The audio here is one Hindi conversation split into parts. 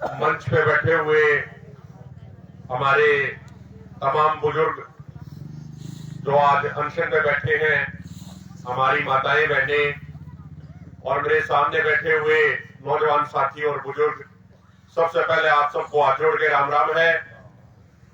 मंच पे बैठे हुए हमारे तमाम बुजुर्ग जो आज अनशन में बैठे हैं, हमारी माताएं बहनें और मेरे सामने बैठे हुए नौजवान साथी और बुजुर्ग, सबसे पहले आप सबको हाथ जोड़ के राम राम है।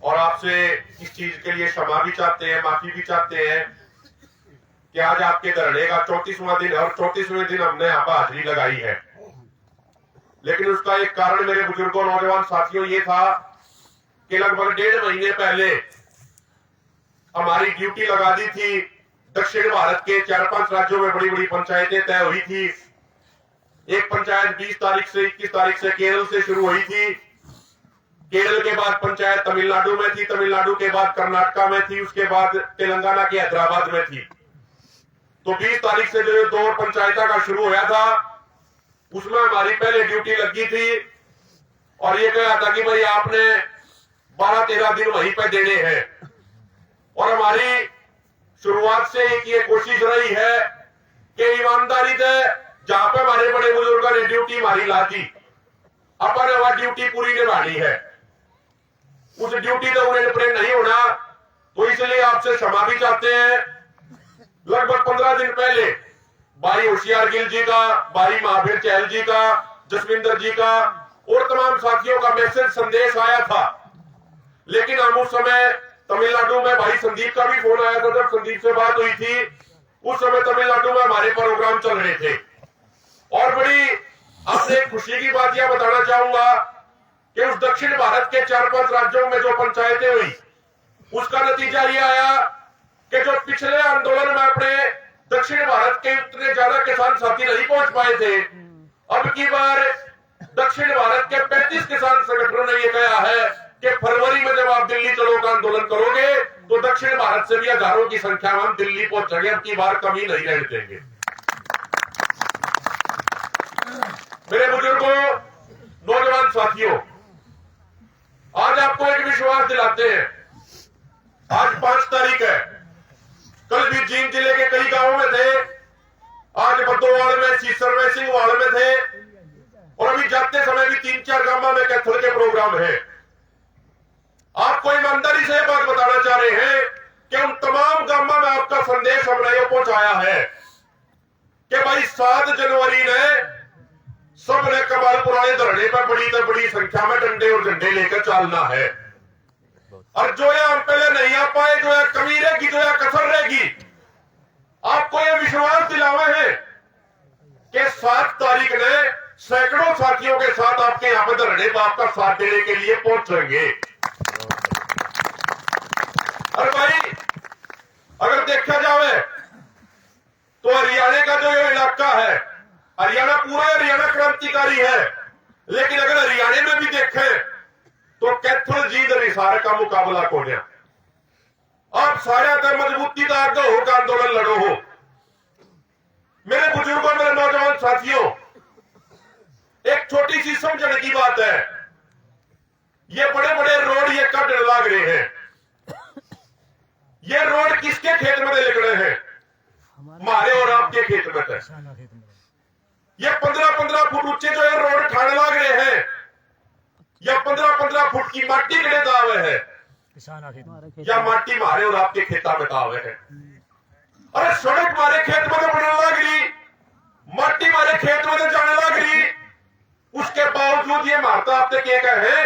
और आपसे इस चीज के लिए क्षमा भी चाहते हैं, माफी भी चाहते हैं कि आज आपके धरने का 34वां दिन और 34वें दिन हमने यहाँ पर हाजिरी लगाई है। लेकिन उसका एक कारण मेरे बुजुर्गों नौजवान साथियों ये था कि लगभग 1.5 महीने पहले हमारी ड्यूटी लगा दी थी। दक्षिण भारत के 4-5 राज्यों में बड़ी बड़ी पंचायतें तय हुई थी। एक पंचायत 20 तारीख से 21 तारीख से केरल से शुरू हुई थी। केरल के बाद पंचायत तमिलनाडु में थी, तमिलनाडु के बाद कर्नाटका में थी, उसके बाद तेलंगाना के हैदराबाद में थी। तो 20 तारीख से जो 2 पंचायतों का शुरू हुआ था, उसमें हमारी पहले ड्यूटी लगी थी और ये कहा था कि भाई आपने 12-13 दिन वहीं पे देने हैं। और हमारी शुरुआत से एक ये कोशिश रही है कि ईमानदारी से जहां पे हमारे बड़े बुजुर्गों ने ड्यूटी मारी ला दी, अपन हमारी ड्यूटी पूरी निभानी है। उस ड्यूटी तो उन्हें प्रेम नहीं होना, तो इसलिए आपसे क्षमा भी चाहते हैं। लगभग 15 दिन पहले भाई होशियार गिल जी का, भाई महावीर चहल जी का, जसविंदर जी का और तमाम साथियों का मैसेज संदेश आया था। लेकिन हम उस समय तमिलनाडु में भाई संदीप का भी फोन आया था, जब संदीप से बात हुई थी उस समय तमिलनाडु में हमारे प्रोग्राम चल रहे थे। और बड़ी आपसे खुशी की बात यह बताना चाहूंगा कि उस दक्षिण भारत के 4-5 राज्यों में जो पंचायतें हुई, उसका नतीजा ये आया कि जो पिछले आंदोलन में अपने दक्षिण भारत के उतने ज्यादा किसान साथी नहीं पहुंच पाए थे, अब की बार दक्षिण भारत के 35 किसान संगठनों ने यह कहा है कि फरवरी में जब आप दिल्ली चलो का आंदोलन करोगे तो दक्षिण भारत से भी हजारों की संख्या में हम दिल्ली पहुंचेंगे, अब की बार कमी नहीं रहने देंगे। मेरे बुजुर्गों नौजवान साथियों, आज आपको एक विश्वास दिलाते हैं। आज 5 तारीख है, कल भी जींद जिले के कई गांवों में थे, आज बद्दोवाड़ में, सीसर में, सिंहवाड़ में थे और अभी जाते समय भी 3-4 गांवों में कैथल के प्रोग्राम है। आपको ईमानदारी से बात बताना चाह रहे हैं कि उन तमाम गांवों में आपका संदेश हमने ये पहुंचाया है कि भाई 7 जनवरी ने सबने कमाल पुराने धरने पर बड़ी संख्या में डंडे और झंडे लेकर चलना है। और जो है हम पहले नहीं आ पाए, जो है कमी रहेगी, जो है कसर रहेगी, आपको यह विश्वास दिलावे है कि 7 तारीख ने सैकड़ों साथियों के साथ आपके यहां पर धरने पर आपका साथ देने के लिए पहुंचेंगे। और भाई अगर देखा जाए तो हरियाणा का जो ये इलाका है, हरियाणा पूरा हरियाणा क्रांतिकारी है, लेकिन अगर हरियाणा में भी देखें तो कैथल जींद रिसार का मुकाबला कौन है। आप सारे तक मजबूती का आगे हो का आंदोलन लड़ो हो। मेरे बुजुर्गों, मेरे नौजवान साथियों, एक छोटी सी समझने की बात है, ये बड़े बड़े रोड ये कब लाग रहे हैं, ये रोड किसके खेत में लिख रहे हैं? हमारे और आपके खेत में थे। ये 15-15 फुट ऊंचे जो है रोड खाने लग रहे हैं, या 15-15 फुट की माटी के दावे है, या माटी मारे और आपके खेता में दावे है। अरे सड़क मारे खेत में तो बनने लग रही, माटी मारे खेत में तो जाने लग रही, उसके बावजूद ये मारता आपने क्या कहे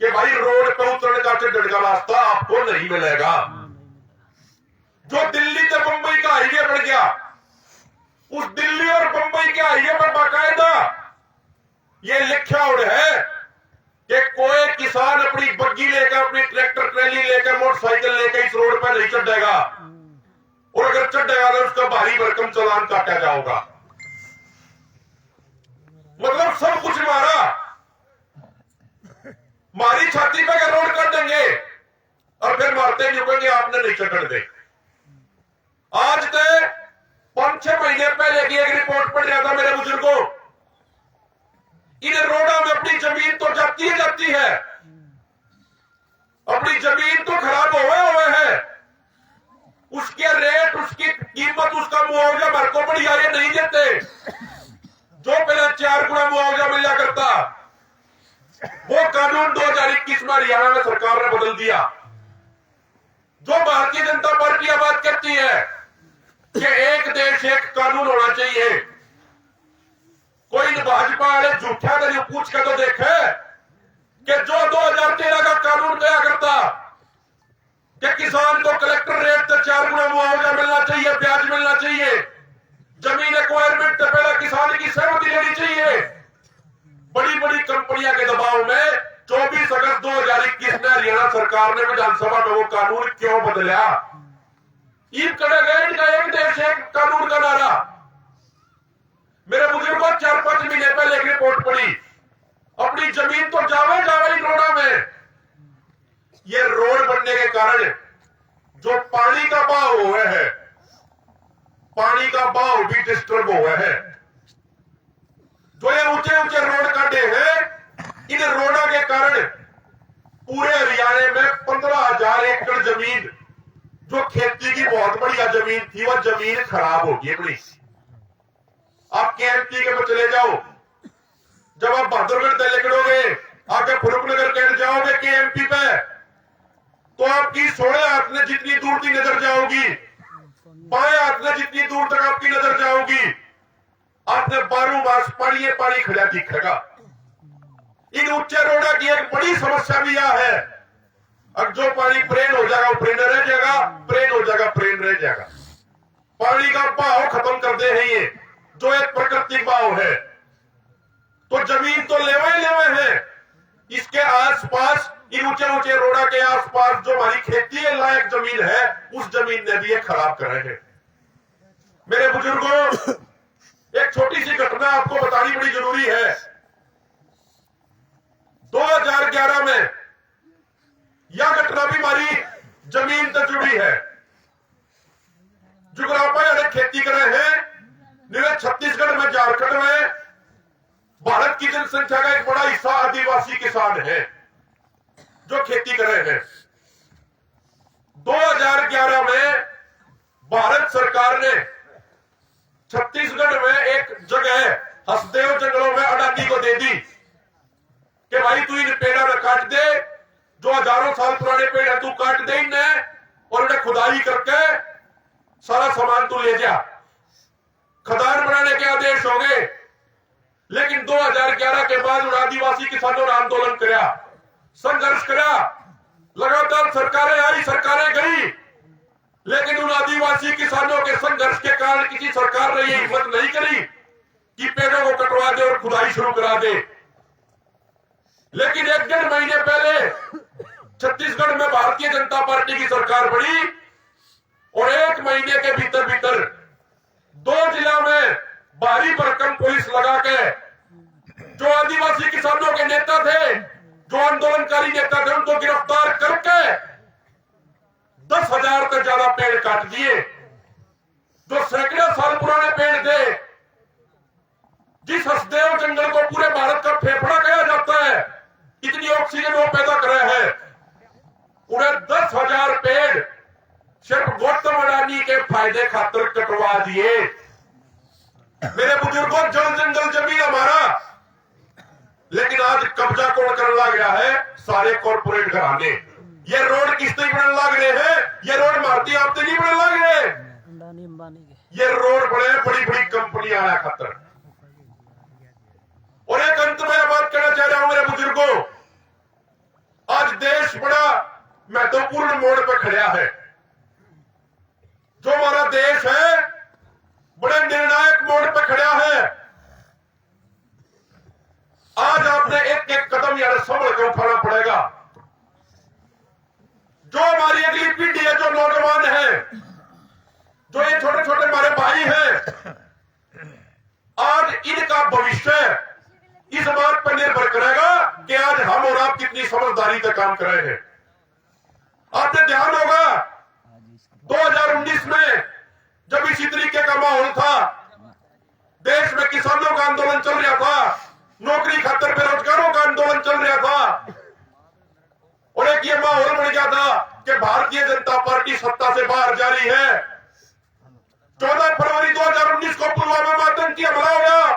कि भाई रोड पे उतरने का चढ़ने का रास्ता आपको नहीं मिलेगा। जो दिल्ली से मुंबई का हाईवे बढ़ गया, उस दिल्ली और मुंबई के हाईवे पर बाकायदा ये लिखा हुआ है कि कोई किसान अपनी बग्गी लेकर, अपनी ट्रैक्टर ट्रैली लेकर, मोटरसाइकिल लेकर इस रोड पर नहीं चढ़ेगा, और अगर चढ़ेगा तो उसका भारी भरकम चालान काटा जाएगा। मतलब सब कुछ मारी छाती पे रोड कर देंगे और फिर मारते ही रुकेंगे, आपने नहीं चढ़ दे। आज से 5-6 महीने पहले की एक रिपोर्ट पढ़ रहा था मेरे बुजुर्गों, इन रोडों में अपनी जमीन तो जाती है, अपनी जमीन तो खराब हुए हैं, उसके रेट, उसकी कीमत, उसका मुआवजा मेरे को बढ़िया ये नहीं देते। जो पहले 4 गुना मुआवजा मिला करता, वो कानून 2021 में हरियाणा में सरकार ने बदल दिया। जो भारतीय जनता पार्टी बात करती है कि एक देश एक कानून होना चाहिए, कोई भाजपा वाले झूठा का जो पूछ के तो देखे कि जो 2013 का कानून क्या करता कि किसान को कलेक्टर रेट से 4 गुना मुआवजा मिलना चाहिए, ब्याज मिलना चाहिए, जमीन एक्वायरमेंट से पहले किसान की सहमति लेनी चाहिए। बड़ी बड़ी कंपनियां के दबाव में 24 अगस्त 2021 में हरियाणा सरकार ने विधानसभा में वो कानून क्यों बदला? ईद करेगा इनका एक देश एक कानून का नारा। मेरे बुजुर्गों 4-5 महीने पहले एक रिपोर्ट पड़ी, अपनी जमीन तो जावे ही रोड़ा में। ये रोड बनने के कारण जो पानी का बहाव हुआ है, पानी का बहाव भी डिस्टर्ब हुआ है। जो ये ऊंचे ऊंचे रोड काटे हैं, इन रोडों के कारण पूरे हरियाणा में 15,000 एकड़ जमीन जो खेती की बहुत बढ़िया जमीन थी, वह जमीन खराब होगी अपनी। आप केएमपी के में चले जाओ, जब आप बहादुरगढ़ से निकलोगे आगे फरुखनगर कैंट जाओगे केएमपी पे, तो आपकी सोड़े हाथ में जितनी दूर की नजर जाओगी, बाएं हाथ में जितनी दूर तक आपकी नजर जाओगी, आपने 12 मास पानी खड़ा दिखेगा। इन उच्चे रोडा की एक बड़ी समस्या भी यह है, अब जो पानी प्रेन हो जाएगा वो प्रेन रह जाएगा, प्रेन हो जाएगा प्रेन रह जाएगा। पानी का बहाव खत्म कर दे है ये, जो एक प्राकृतिक बहाव है। तो जमीन तो लेवे है, इसके आसपास इन ऊंचे ऊंचे रोडा के आसपास जो हमारी खेती लायक जमीन है, उस जमीन ने भी ये खराब कर रहे हैं। मेरे बुजुर्गों, एक छोटी सी घटना आपको बतानी बड़ी जरूरी है। 2011 में यह घटना भी हमारी जमीन से जुड़ी है। जुगरापा यानी खेती कर रहे हैं, छत्तीसगढ़ में, झारखंड में भारत की जनसंख्या का एक बड़ा हिस्सा आदिवासी किसान है जो खेती कर रहे हैं। 2011 में भारत सरकार ने छत्तीसगढ़ में एक जगह हसदेव जंगलों में अडानी को दे दी कि भाई तू इन पेड़ों में काट दे, जो हजारों साल पुराने पेड़ है तू काट दे इन्हें, और उन्हें खुदाई करके सारा सामान तू ले जा। खदान बनाने के आदेश हो गए। लेकिन 2011 के बाद उन आदिवासी किसानों ने आंदोलन किया, संघर्ष किया, लगातार सरकारें आई, सरकारें गई, लेकिन उन आदिवासी किसानों के संघर्ष के कारण किसी सरकार ने यह हिम्मत नहीं करी कि पेड़ों को कटवा दे और खुदाई शुरू करा दे। लेकिन 1-1.5 महीने पहले छत्तीसगढ़ में भारतीय जनता पार्टी की सरकार बनी और 1 महीने के भीतर भीतर 2 जिला में भारी भरकम पुलिस लगा के जो आदिवासी किसानों के नेता थे, जो आंदोलनकारी नेता थे, उनको गिरफ्तार करके 10,000 से ज्यादा पेड़ काट दिए। जो सैकड़ों साल पुराने पेड़ थे, जिस हसदेव जंगल को पूरे भारत का फेफड़ा कहा जाता है, इतनी ऑक्सीजन वो पैदा कर रहे हैं, उन्हें 10,000 पेड़ सिर्फ गौतम अडानी के फायदे खातिर कटवा दिए। मेरे बुजुर्गों, जल जंगल जमीन हमारा, लेकिन आज कब्जा कौन करने लग गया है? सारे कॉर्पोरेट घराने। ये रोड किसने बनने लग रहे हैं? ये रोड मारती आपसे नहीं बनने लग रहे, ये रोड बड़े बड़ी बड़ी कंपनियां आया खातर। और एक अंत में बात कहना चाह रहा हूं मेरे बुजुर्गों, आज देश बड़ा महत्वपूर्ण मोड़ पर खड़ा है। जो हमारा देश है बड़े निर्णायक मोड़ पर खड़ा है। आज आपने एक एक कदम यार संभल कर उठाना पड़ेगा। जो हमारी अगली पीढ़ी है, जो नौजवान है, जो ये छोटे छोटे हमारे भाई हैं, आज इनका भविष्य इस बात पर निर्भर करेगा कि आज हम और आप कितनी समझदारी से काम कर रहे हैं। आपने ध्यान होगा 2019 में जब इसी तरीके का माहौल था, देश में किसानों का आंदोलन चल रहा था, नौकरी खातिर बेरोजगारों का आंदोलन चल रहा था, और एक ये माहौल बन गया था कि भारतीय जनता पार्टी सत्ता से बाहर जा रही है। 14 फरवरी 2019 को पुलवामा में आतंकी हमला हो गया,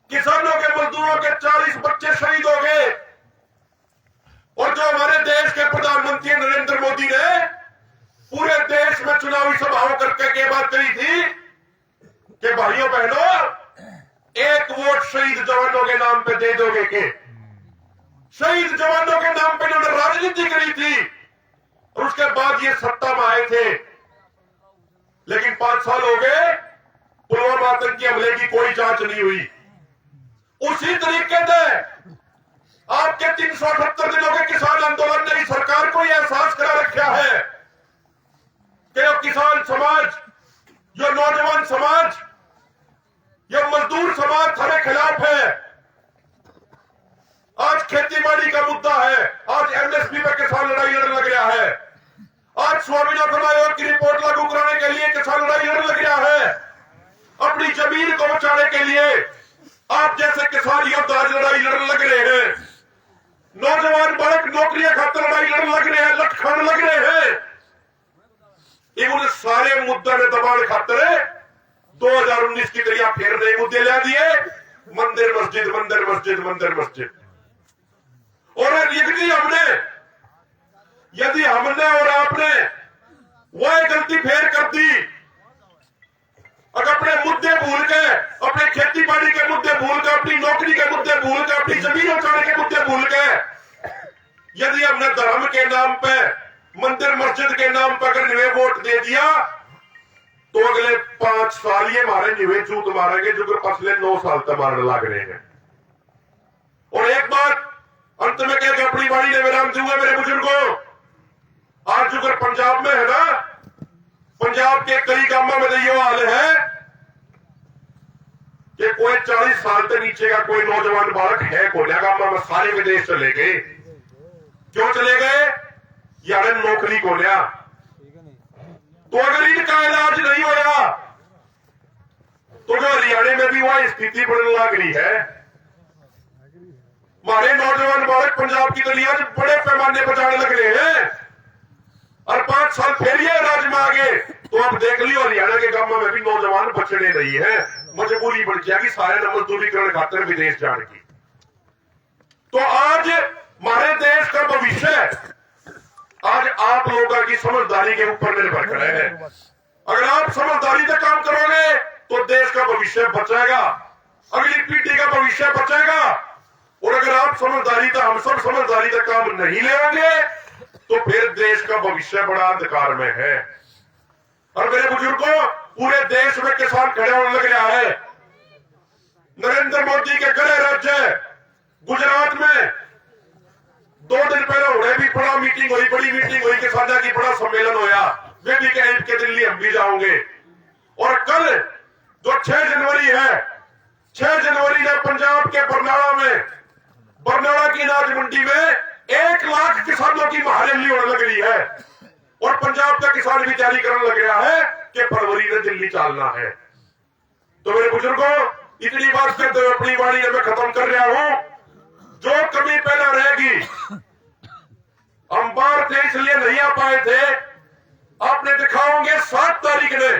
किसानों के, मजदूरों के 40 बच्चे शहीद हो चुनावी सभाओं करके के बात कही थी कि भाइयों बहनों, एक वोट शहीद जवानों के नाम पे दे दोगे के? शहीद जवानों के नाम पे इन्होंने राजनीति करी थी और उसके बाद ये सत्ता में आए थे। लेकिन 5 साल हो गए, पुलवामा आतंकी हमले की कोई जांच नहीं हुई। उसी तरीके से आपके 378 दिनों के किसान आंदोलन ने इस सरकार को यह एहसास करा रखा है कि जो किसान समाज, जो नौजवान समाज, जो मजदूर समाज हमारे खिलाफ है। आज खेती बाड़ी का मुद्दा है, आज एमएसपी पे किसान लड़ाई लड़ने लग रहा है, आज स्वामीनाथन आयोग की रिपोर्ट लागू कराने के लिए किसान लड़ाई लड़ने लग रहा है, अपनी जमीन को बचाने के लिए आप जैसे किसान योद्धा आज लड़ाई लड़ने लग रहे हैं। नौजवान बालक नौकरियां खातिर लड़ाई लड़ने लग रहे हैं, लठ खाने लग रहे हैं। इन सारे मुद्दों ने दबाने खातिर 2019 की तरह फिर नए मुद्दे ला दिए, मंदिर मस्जिद, मंदिर मस्जिद, मंदिर मस्जिद। और यदि हमने और आपने वह गलती फिर कर दी, अगर अपने मुद्दे भूल के, अपने खेती बाड़ी के मुद्दे भूल के, अपनी नौकरी के मुद्दे भूल के, अपनी जमीन बचाने के मुद्दे भूल के, यदि हमने धर्म के नाम पे, मंदिर मस्जिद के नाम पर अगर निवे वोट दे दिया, तो अगले 5 साल ये मारे निवे चूत मारेंगे जो पिछले 9 साल तक मारने लग रहे हैं। और एक बात अंत में कह अपनी बाड़ी ने विराम दूंगा मेरे बुजुर्गों। आज जो पंजाब में है ना, पंजाब के कई गांवों में तो ये हाल है कि कोई 40 साल से नीचे का कोई नौजवान बालक है कोलिया गांव में, सारे विदेश चले गए। क्यों चले गए? यार नौकरी को लिया। तो अगर इनका इलाज नहीं होगा तो जो हरियाणा में भी वह स्थिति बढ़ने लग रही है। हमारे नौजवान बालक पंजाब की गलियां बड़े पैमाने पर जाने लग रहे हैं और 5 साल फिर ये राज में आगे तो आप देख लियो हरियाणा के गांवों में भी नौजवान बचने रही है। मजबूरी बढ़ जाएगी सारे न मजदूरीकरण खातिर विदेश जाने की। तो आज हमारे देश का भविष्य आज आप लोगों की समझदारी के ऊपर निर्भर करे है। अगर आप समझदारी से काम करोगे तो देश का भविष्य बचेगा, अगली पीढ़ी का भविष्य बचेगा। और अगर आप समझदारी से, हम सब समझदारी से काम नहीं लेंगे तो फिर देश का भविष्य बड़ा अंधकार में है। और मेरे बुजुर्गों, पूरे देश में किसान खड़े होने लग रहा है। नरेंद्र मोदी के गृह राज्य गुजरात में 2 दिन पहले उन्हें भी बड़ा मीटिंग हुई, बड़ी मीटिंग हुई, किसानों की बड़ा सम्मेलन होया। वे भी कहीं के दिल्ली हम भी जाओगे। और कल जो 6 जनवरी है, 6 जनवरी ने पंजाब के बरनाला में, बरनाला की अनाज मंडी में 1 लाख किसानों की महारैली होने लग रही है। और पंजाब का किसान भी तैयारी करने लग रहा है कि फरवरी में दिल्ली चलना है। तो मेरे बुजुर्गों, इतनी बात करते हुए अपनी वाणी मैं खत्म कर रहा हूं। जो कमी पहले रहेगी, हम बाहर थे इसलिए नहीं आ पाए थे, आपने दिखाओगे 7 तारीख ने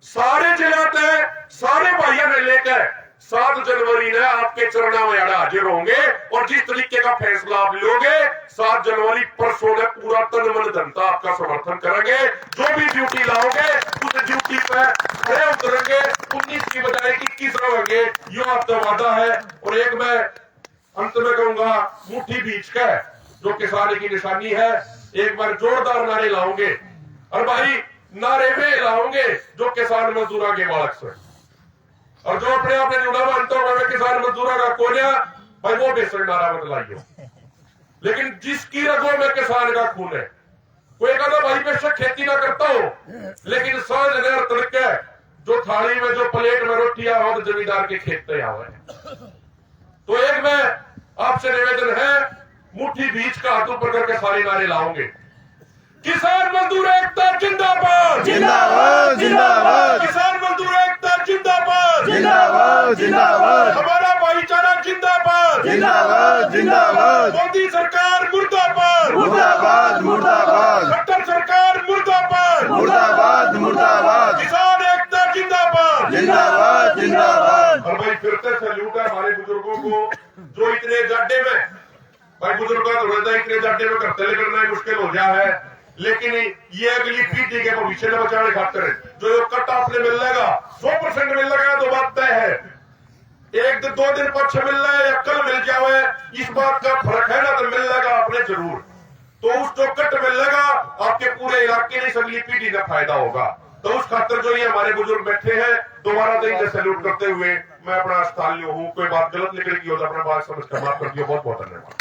सारे जिला थे, सारे भाइयों ने लेकर 7 जनवरी ने आपके चरणों में हाजिर होंगे। और जिस तरीके का फैसला आप लोगे 7 जनवरी परसों ने पूरा तन मन धन आपका समर्थन करेंगे। जो भी ड्यूटी लाओगे उस ड्यूटी पे खड़े उतरेंगे। 19 की बजाय 21 रहेंगे, यो आपका वादा है। और एक मैं अंत में कहूंगा, मुट्ठी बीच का जो किसान की निशानी है, एक बार जोरदार नारे लाओगे। और भाई नारे में लाओगे जो किसान मजदूरों के बालक से, और जो अपने आप में जुड़ा मानता होगा किसान मजदूरों का कोलिया, भाई वो बेसर नारा मत लाइए। लेकिन जिसकी रगों में किसान का खून है, कोई कहता भाई बेशक खेती ना करता हो, लेकिन सांझ नहर तड़के जो थाली में, जो प्लेट में रोटियां हो, तो जमींदार के खेत पे आवे। तो एक में आपसे निवेदन है, मुट्ठी बीच का हाथ ऊपर करके सारे नारे लाओगे। किसान मजदूर एकता जिंदाबाद, जिंदाबाद जिंदाबाद। किसान मजदूर एकता जिंदाबाद, जिंदाबाद जिंदाबाद। हमारा भाईचारा जिंदाबाद, जिंदाबाद जिंदाबाद। मोदी सरकार मुर्दाबाद, मुर्दाबाद मुर्दाबाद। खट्टर सरकार मुर्दाबाद, मुर्दाबाद मुर्दाबाद। किसान एकता जिंदाबाद, जिंदाबाद जिंदाबाद। और भाई फिर से सैल्यूट है हमारे बुजुर्गों को जो इतने गड्ढे में, भाई बुजुर्गों को इतने गड्ढे में करते करना मुश्किल हो गया है। लेकिन ये अगली पीढ़ी के भविष्य ने बचाने खातिर जो ये कट आपने मिल लेगा 100% मिल लेगा, तो बात तय है। एक दिन 2 दिन पक्ष मिल रहा है या कल मिल जाए, इस बात का फर्क है ना, तो मिल लेगा आपने जरूर। तो उस जो कट मिलेगा आपके पूरे इलाके में अगली पीढ़ी का फायदा होगा। तो उस खातर जो ये हमारे बुजुर्ग बैठे हैं, दोबारा से इनसे सैल्यूट करते हुए मैं अपना स्थान लिया हूँ। कोई बात गलत निकल गई हो तो अपना बात समझ कर माफ कर दिया। बहुत बहुत धन्यवाद।